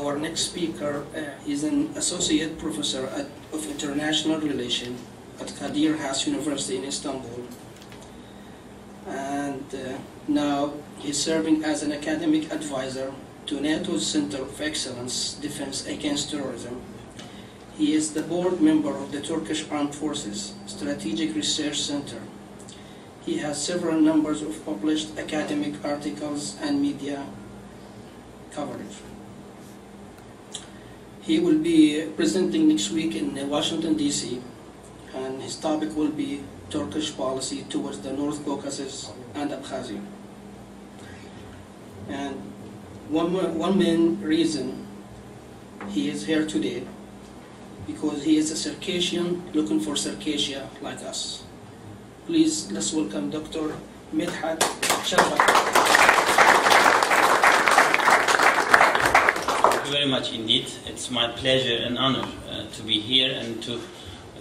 Our next speaker is an associate professor of international relations at Kadir Has University in Istanbul, and now he's serving as an academic advisor to NATO's Center of Excellence Defense Against Terrorism. He is the board member of the Turkish Armed Forces Strategic Research Center. He has several numbers of published academic articles and media coverage. He will be presenting next week in Washington, D.C., and his topic will be Turkish policy towards the North Caucasus and Abkhazia. And one main reason he is here today, because he is a Circassian looking for Circassia like us. Please, let's welcome Dr. Mitat Celikpala. Thank you very much indeed. It's my pleasure and honor to be here and to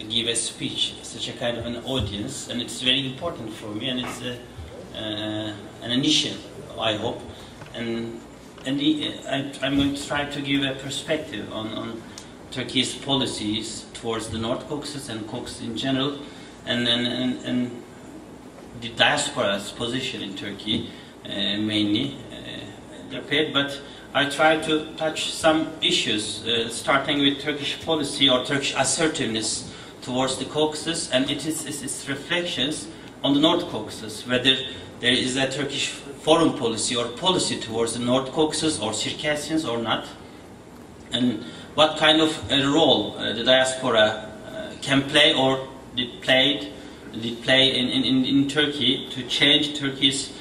give a speech, such a kind of an audience, and it's very important for me, and it's an initial, I hope, and I'm going to try to give a perspective on Turkey's policies towards the North Caucasus and Caucasus in general, and the diaspora's position in Turkey mainly, but I try to touch some issues, starting with Turkish policy or Turkish assertiveness towards the Caucasus, and its reflections on the North Caucasus, whether there is a Turkish foreign policy or policy towards the North Caucasus or Circassians or not, and what kind of a role the diaspora can play or did play in Turkey to change Turkey's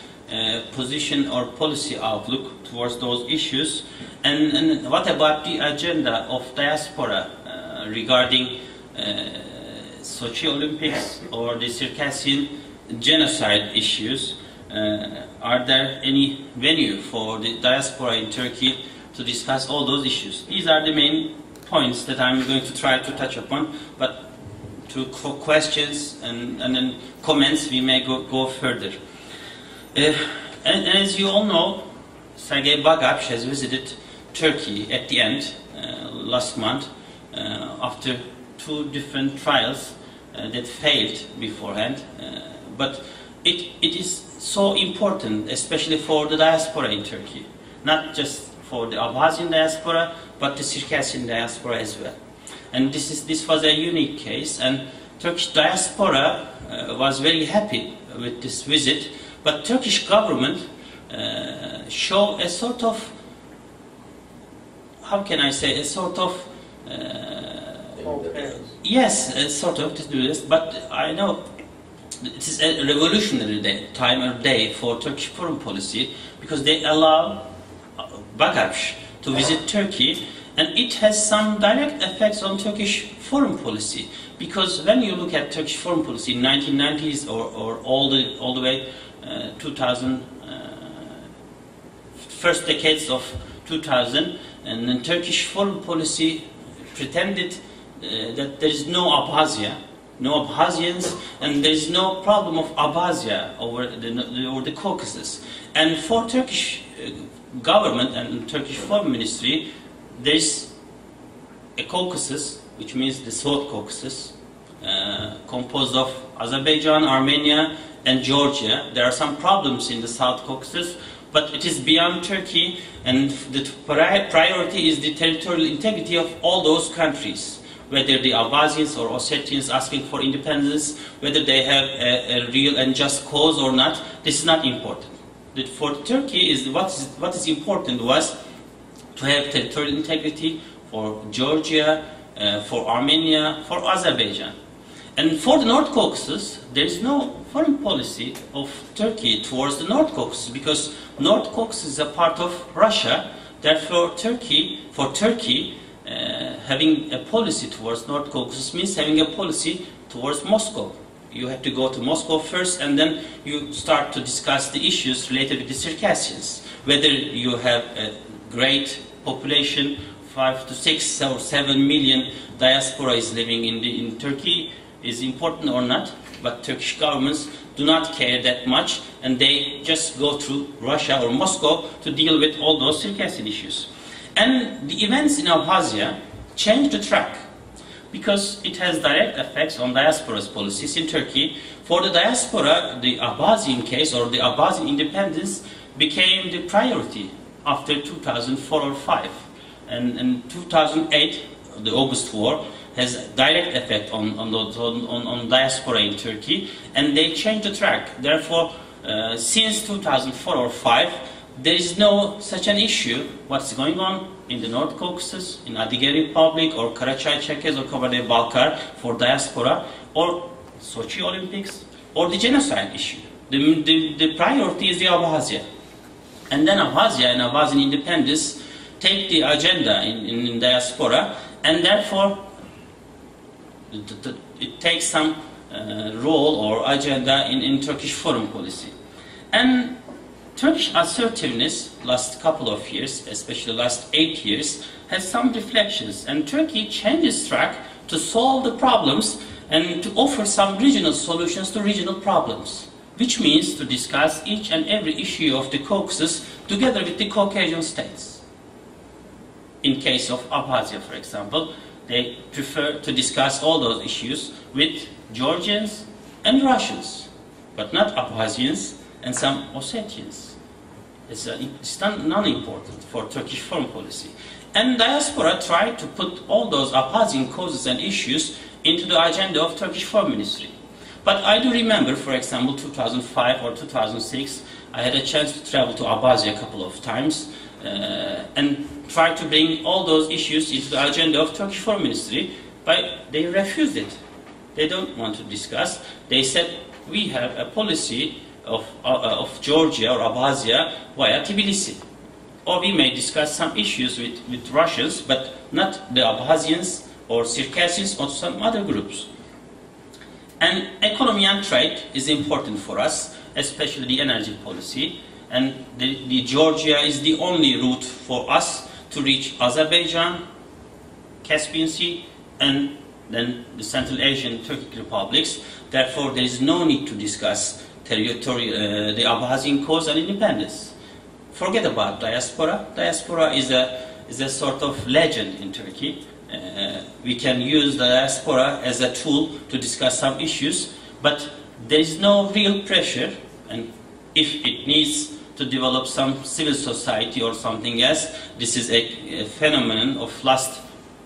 position or policy outlook towards those issues, and what about the agenda of diaspora regarding Sochi Olympics or the Circassian genocide issues? Are there any venue for the diaspora in Turkey to discuss all those issues? These are the main points that I'm going to try to touch upon, but to questions and then comments we may go further. And as you all know, Sergei Bagapsh has visited Turkey at the end, last month, after 2 different trials that failed beforehand. But it is so important, especially for the diaspora in Turkey, not just for the Abkhazian diaspora, but the Circassian diaspora as well. And this was a unique case, and Turkish diaspora was very happy with this visit, but Turkish government showed a sort of, how can I say, a sort of, yes, a sort of to do this, but I know it is a revolutionary time or day for Turkish foreign policy, because they allow Bagapsh to visit Turkey, and it has some direct effects on Turkish foreign policy, because when you look at Turkish foreign policy in 1990s or all the way 2000, first decades of 2000, and then Turkish foreign policy pretended that there is no Abkhazia, no Abkhazians, and there is no problem of Abkhazia over the Caucasus. And for Turkish government and Turkish foreign ministry, there is a Caucasus, which means the South Caucasus, composed of Azerbaijan, Armenia, and Georgia. There are some problems in the South Caucasus, but it is beyond Turkey, and the priority is the territorial integrity of all those countries, whether the Abkhazians or Ossetians asking for independence, whether they have a real and just cause or not. This is not important. For Turkey, what is important was to have territorial integrity for Georgia, for Armenia, for Azerbaijan. And for the North Caucasus, there is no foreign policy of Turkey towards the North Caucasus, because North Caucasus is a part of Russia. Therefore, for Turkey, having a policy towards North Caucasus means having a policy towards Moscow. You have to go to Moscow first, and then you start to discuss the issues related with the Circassians. Whether you have a great population, 5 to 6 or 7 million diaspora is living in Turkey, is important or not, but Turkish governments do not care that much, and they just go through Russia or Moscow to deal with all those Circassian issues. And the events in Abkhazia changed the track, because it has direct effects on diaspora's policies in Turkey. For the diaspora, the Abkhazian case, or the Abkhazian independence, became the priority after 2004 or 5. And in 2008, the August War has a direct effect on diaspora in Turkey, and they changed the track. Therefore, since 2004 or 5, there is no such an issue what's going on in the North Caucasus, in Adige Republic, or Karachay-Cherkess, or Kabardey-Balkar for diaspora, or Sochi Olympics, or the genocide issue. The priority is the Abkhazia. And then Abkhazia and Abkhazian independence take the agenda in diaspora, and therefore it takes some role or agenda in Turkish foreign policy. And Turkish assertiveness last couple of years, especially last 8 years, has some reflections, and Turkey changes track to solve the problems and to offer some regional solutions to regional problems, which means to discuss each and every issue of the Caucasus together with the Caucasian states. In case of Abkhazia, for example, they prefer to discuss all those issues with Georgians and Russians, but not Abkhazians and some Ossetians. It's non-important for Turkish foreign policy. And diaspora tried to put all those Abkhazian causes and issues into the agenda of Turkish Foreign Ministry. But I do remember, for example, 2005 or 2006, I had a chance to travel to Abkhazia a couple of times and try to bring all those issues into the agenda of Turkish Foreign Ministry, but they refused it. They don't want to discuss. They said, we have a policy of Georgia or Abkhazia via Tbilisi. Or we may discuss some issues with Russians, but not the Abkhazians or Circassians or some other groups. And economy and trade is important for us, especially the energy policy. And the Georgia is the only route for us to reach Azerbaijan, Caspian Sea, and then the Central Asian Turkic republics. Therefore, there is no need to discuss the Abkhazian cause and independence. Forget about diaspora. Diaspora is a sort of legend in Turkey. We can use the diaspora as a tool to discuss some issues, but there is no real pressure, and if it needs to develop some civil society or something else, this is a phenomenon of last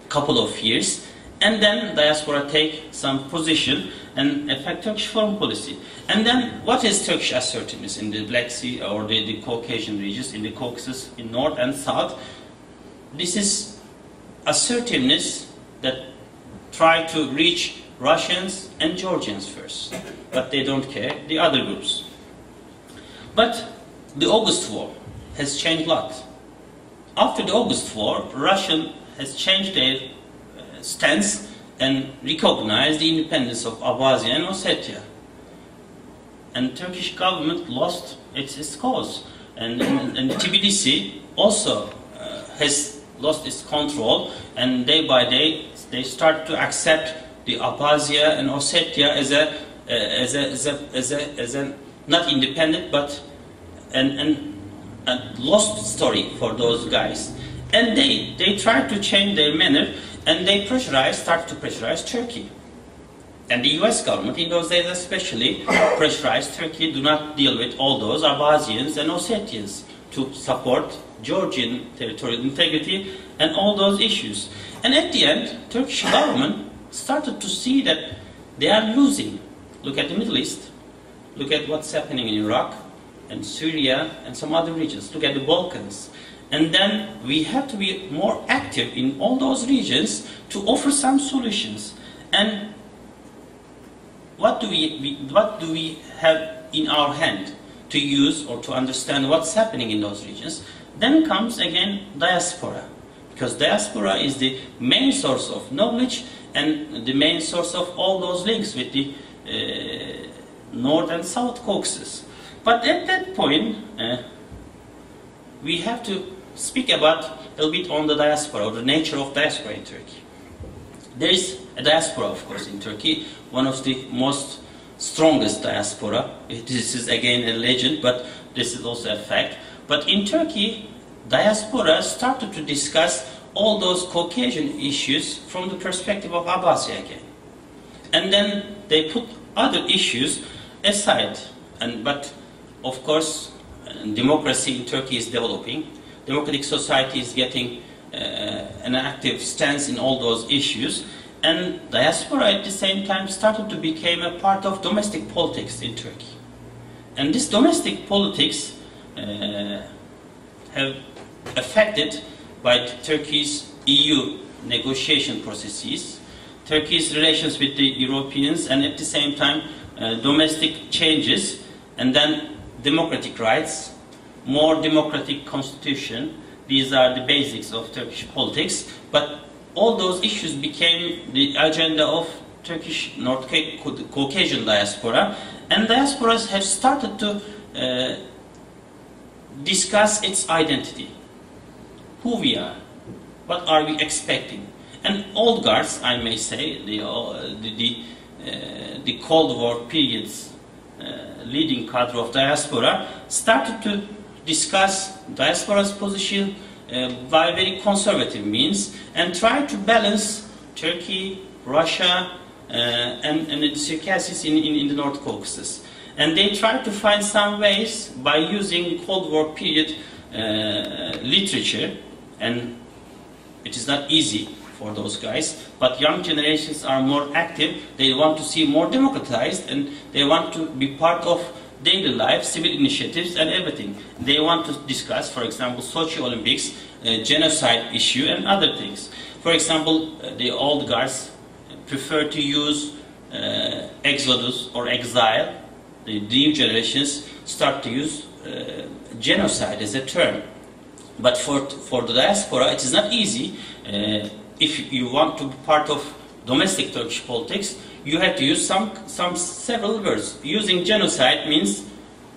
couple of years, and then diaspora take some position and affect Turkish foreign policy. And then what is Turkish assertiveness in the Black Sea or the Caucasian regions, in the Caucasus, in North and South? This is assertiveness that try to reach Russians and Georgians first, but they don't care the other groups. But the August War has changed a lot. After the August War, Russia has changed their stance and recognized the independence of Abkhazia and Ossetia. And Turkish government lost its cause. And Tbilisi also has lost its control, and day by day they start to accept the Abkhazia and Ossetia as a not independent but a lost story for those guys. And they try to change their manner, and they start to pressurize Turkey. And the US government in those days especially pressurized Turkey do not deal with all those Abkhazians and Ossetians, to support Georgian territorial integrity and all those issues. And at the end, Turkish government started to see that they are losing. Look at the Middle East. Look at what's happening in Iraq and Syria and some other regions. Look at the Balkans. And then we have to be more active in all those regions to offer some solutions. And what do we have in our hand to use or to understand what's happening in those regions? Then comes again diaspora, because diaspora is the main source of knowledge and the main source of all those links with the North and South Caucasus. But at that point, we have to speak about a little bit on the diaspora, or the nature of diaspora in Turkey. There is a diaspora, of course, in Turkey, one of the most strongest diaspora. This is again a legend, but this is also a fact. But in Turkey, diaspora started to discuss all those Caucasian issues from the perspective of Abbasya again. And then they put other issues aside. But of course, democracy in Turkey is developing. Democratic society is getting an active stance in all those issues. And diaspora at the same time started to become a part of domestic politics in Turkey. And this domestic politics have affected by Turkey's EU negotiation processes, Turkey's relations with the Europeans, and at the same time domestic changes, and then democratic rights, more democratic constitution. These are the basics of Turkish politics, but all those issues became the agenda of Turkish North Caucasian diaspora, and diasporas have started to discuss its identity, who we are, what are we expecting. And old guards, I may say, the Cold War period's leading cadre of diaspora started to discuss diaspora's position by very conservative means and try to balance Turkey, Russia, and the Circassians in the North Caucasus. And they tried to find some ways by using Cold War period literature, and it is not easy for those guys, but young generations are more active. They want to see more democratized, and they want to be part of daily life, civil initiatives, and everything. They want to discuss, for example, Sochi Olympics, genocide issue, and other things. For example, the old guards prefer to use exodus or exile. The new generations start to use genocide as a term. But for the diaspora, it is not easy. If you want to be part of domestic Turkish politics, you have to use several words. Using genocide means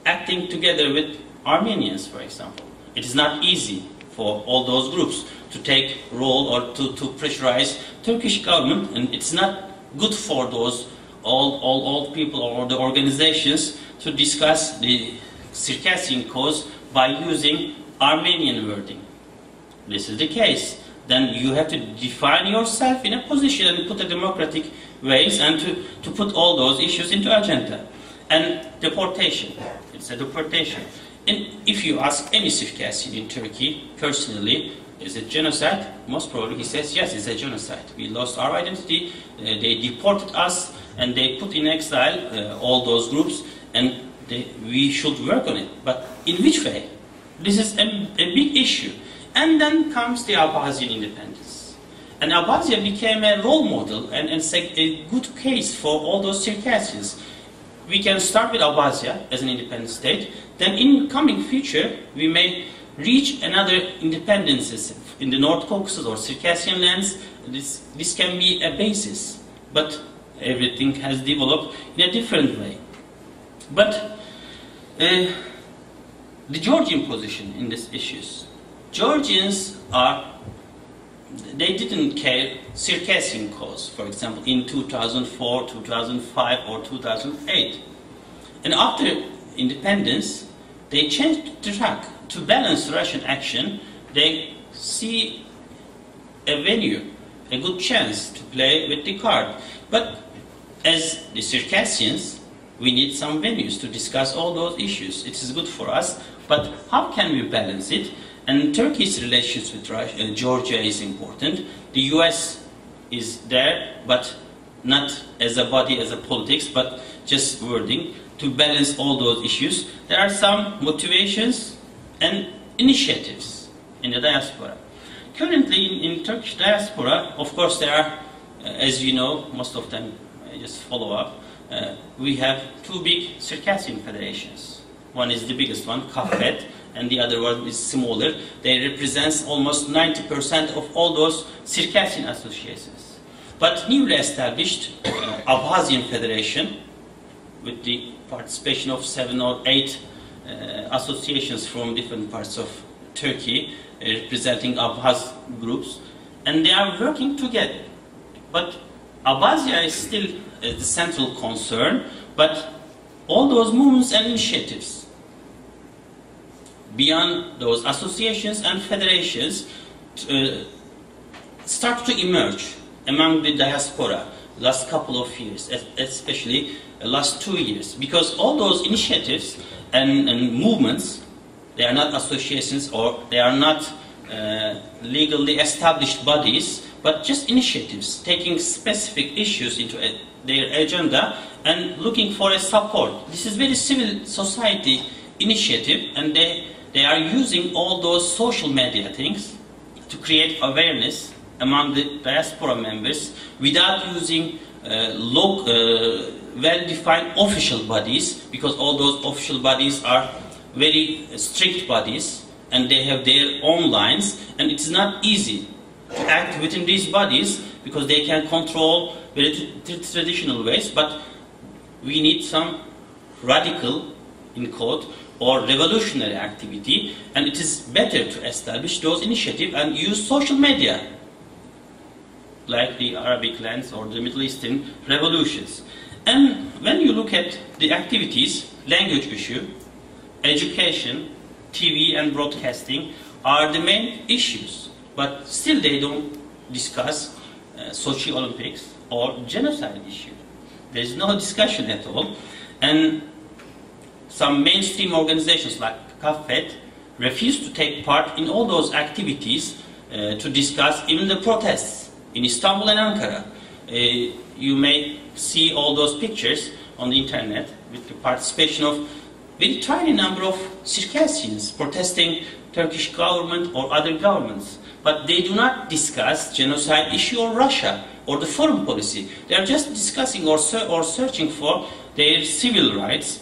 acting together with Armenians, for example. It is not easy for all those groups to take role or to pressurize Turkish government, and it's not good for those all people or the organizations to discuss the Circassian cause by using Armenian wording. This is the case. Then you have to define yourself in a position and put a democratic ways and to put all those issues into agenda. And deportation, it's a deportation. And if you ask any Circassian in Turkey personally, is it genocide? Most probably he says, yes, it's a genocide. We lost our identity, they deported us, and they put in exile all those groups, and we should work on it. But in which way? This is a big issue. And then comes the Abkhazian independence. And Abkhazia became a role model and a good case for all those Circassians. We can start with Abkhazia as an independent state. Then in the coming future, we may reach another independences in the North Caucasus or Circassian lands. This can be a basis. But everything has developed in a different way. But the Georgian position in these issues. Georgians they didn't care Circassian cause, for example, in 2004, 2005, or 2008. And after independence, they changed the track to balance Russian action. They see a venue, a good chance to play with the card. But as the Circassians, we need some venues to discuss all those issues. It is good for us, but how can we balance it? And Turkey's relations with Georgia is important. The US is there, but not as a body, as a politics, but just wording to balance all those issues. There are some motivations and initiatives in the diaspora. Currently in Turkish diaspora, of course there are, as you know, most of them just follow up, we have two big Circassian federations. One is the biggest one, CAFED, and the other one is smaller. They represent almost 90% of all those Circassian associations. But newly established Abkhazian Federation, with the participation of 7 or 8 associations from different parts of Turkey, representing Abkhaz groups, and they are working together. But Abkhazia is still the central concern, but all those movements and initiatives beyond those associations and federations start to emerge among the diaspora last couple of years, especially last 2 years, because all those initiatives and movements, they are not associations or they are not legally established bodies, but just initiatives taking specific issues into their agenda and looking for a support. This is very civil society initiative, and they are using all those social media things to create awareness among the diaspora members without using well-defined official bodies, because all those official bodies are very strict bodies and they have their own lines, and it's not easy to act within these bodies because they can control very traditional ways, but we need some radical, in quote, or revolutionary activity, and it is better to establish those initiatives and use social media like the Arabic lands or the Middle Eastern revolutions. And when you look at the activities, language issue, education, TV and broadcasting are the main issues, but still they don't discuss Sochi Olympics or genocide issue. There is no discussion at all, and some mainstream organizations like CAFET refuse to take part in all those activities to discuss even the protests in Istanbul and Ankara. You may see all those pictures on the internet with the participation of very tiny number of Circassians protesting Turkish government or other governments. But they do not discuss genocide issue or Russia or the foreign policy. They are just discussing or searching for their civil rights.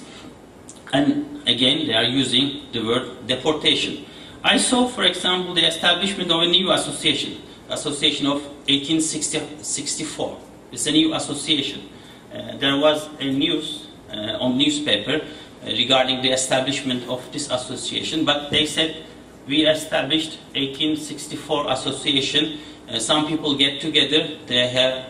And again, they are using the word deportation. I saw, for example, the establishment of a new association of 1864. It's a new association. There was a news on newspaper regarding the establishment of this association, but they said we established 1864 association. Some people get together, they have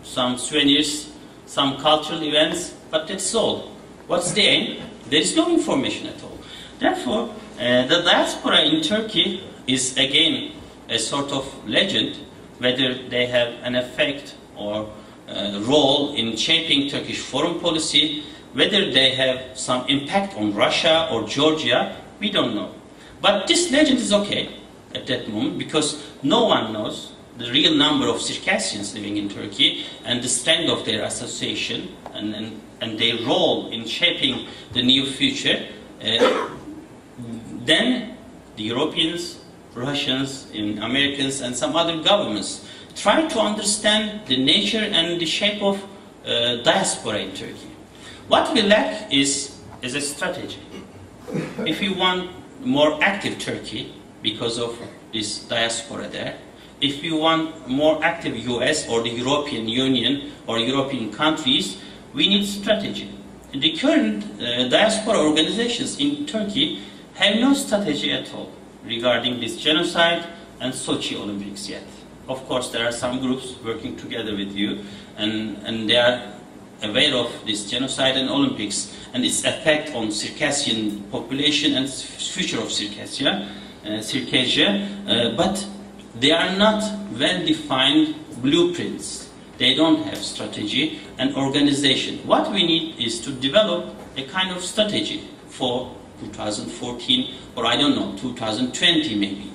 some souvenirs, some cultural events, but that's all. What's the aim? There is no information at all. Therefore, the diaspora in Turkey is again a sort of legend, whether they have an effect or role in shaping Turkish foreign policy, whether they have some impact on Russia or Georgia, we don't know. But this legend is okay at that moment because no one knows the real number of Circassians living in Turkey and the strength of their association and their role in shaping the new future. Then the Europeans, Russians, Americans and some other governments try to understand the nature and the shape of diaspora in Turkey. What we lack is a strategy. If you want more active Turkey because of this diaspora there, if you want more active US or the European Union or European countries, we need strategy. The current diaspora organizations in Turkey have no strategy at all regarding this genocide and Sochi Olympics yet. Of course, there are some groups working together with you, and they are aware of this genocide and Olympics and its effect on Circassian population and future of Circassia, but they are not well-defined blueprints. They don't have strategy and organization. What we need is to develop a kind of strategy for 2014 or I don't know, 2020 maybe.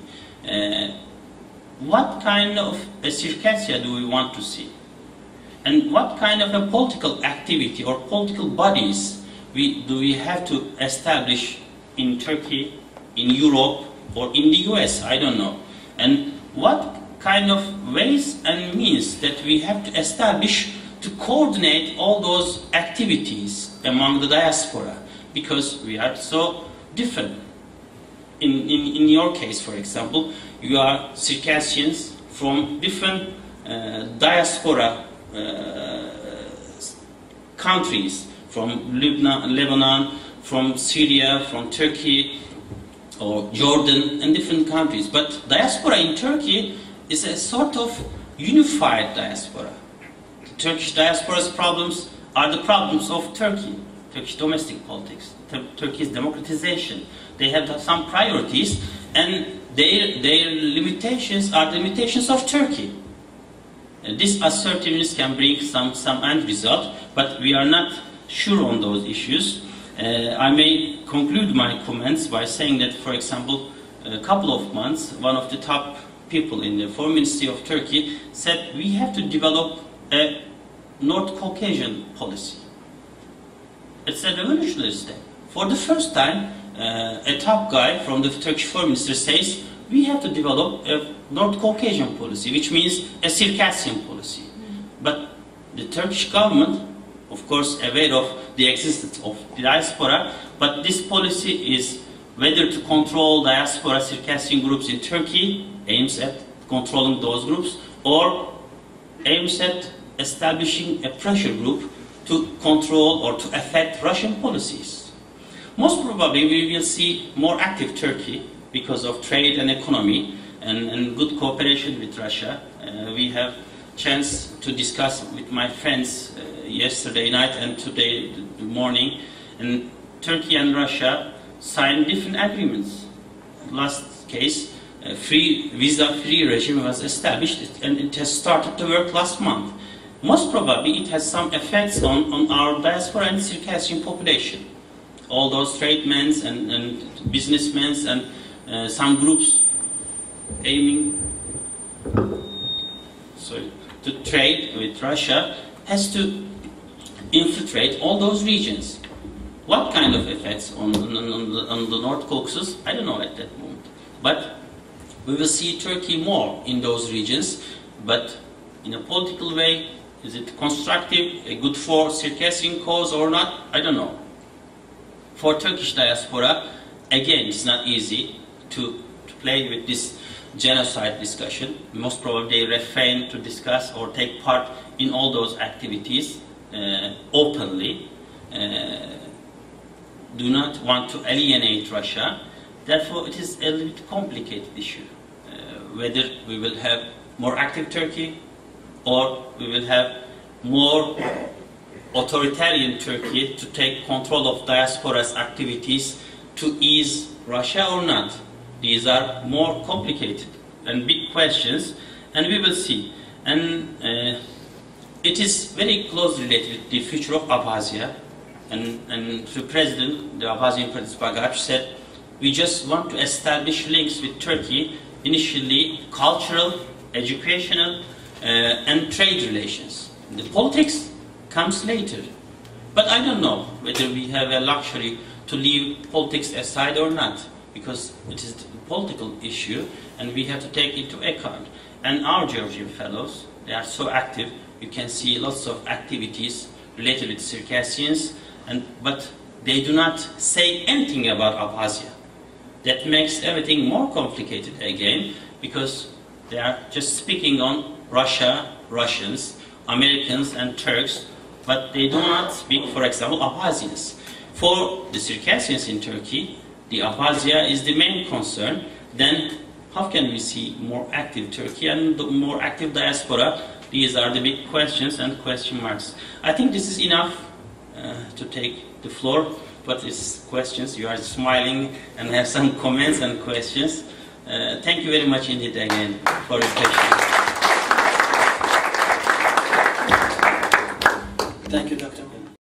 What kind of a Circassia do we want to see? And what kind of a political activity or political bodies do we have to establish in Turkey, in Europe, or in the US? I don't know. And what kind of ways and means that we have to establish to coordinate all those activities among the diaspora, because we are so different. In your case, for example, you are Circassians from different diaspora countries, from Lebanon, from Syria, from Turkey, or Jordan, and different countries. But diaspora in Turkey is a sort of unified diaspora. The Turkish diaspora's problems are the problems of Turkey. Turkish domestic politics, Turkey's democratization. They have some priorities, and their limitations are the limitations of Turkey. This assertiveness can bring some end result, but we are not sure on those issues. I may conclude my comments by saying that, for example, a couple of months, one of the top people in the Foreign Ministry of Turkey said we have to develop a North Caucasian policy. It's a revolutionary step. For the first time, a top guy from the Turkish Foreign Ministry says we have to develop a North Caucasian policy, which means a Circassian policy. But the Turkish government, of course, aware of the existence of diaspora, but this policy is whether to control diaspora Circassian groups in Turkey, aims at controlling those groups, or aims at establishing a pressure group to control or to affect Russian policies. Most probably we will see more active Turkey because of trade and economy and good cooperation with Russia. We have chance to discuss with my friends yesterday night and today morning, and Turkey and Russia signed different agreements. Last case, a visa-free regime was established, and it has started to work last month. Most probably it has some effects on our diaspora and Circassian population. All those tradesmen and businessmen and some groups aiming to trade with Russia has to infiltrate all those regions. What kind of effects on the North Caucasus? I don't know at that moment. But we will see Turkey more in those regions, but in a political way, is it constructive, good for Circassian cause or not? I don't know. For Turkish diaspora, again, it's not easy to play with this genocide discussion. Most probably they refrain to discuss or take part in all those activities openly. Do not want to alienate Russia. Therefore, it is a little bit complicated issue. Whether we will have more active Turkey or we will have more authoritarian Turkey to take control of diaspora's activities to ease Russia or not. These are more complicated and big questions, and we will see. And it is very closely related with the future of Abkhazia. And the president, the Abkhazian President Bagach, said, we just want to establish links with Turkey, initially cultural, educational, and trade relations. The politics comes later. But I don't know whether we have a luxury to leave politics aside or not, because it is a political issue and we have to take it into account. And our Georgian fellows, they are so active. You can see lots of activities related with Circassians, but they do not say anything about Abkhazia. That makes everything more complicated again, because they are just speaking on Russia, Russians, Americans and Turks, but they do not speak, for example, Abkhazians. For the Circassians in Turkey, the Abkhazia is the main concern. Then how can we see more active Turkey and more active diaspora? These are the big questions and question marks. I think this is enough to take the floor. What is questions? You are smiling and have some comments and questions. Thank you very much indeed again for your attention.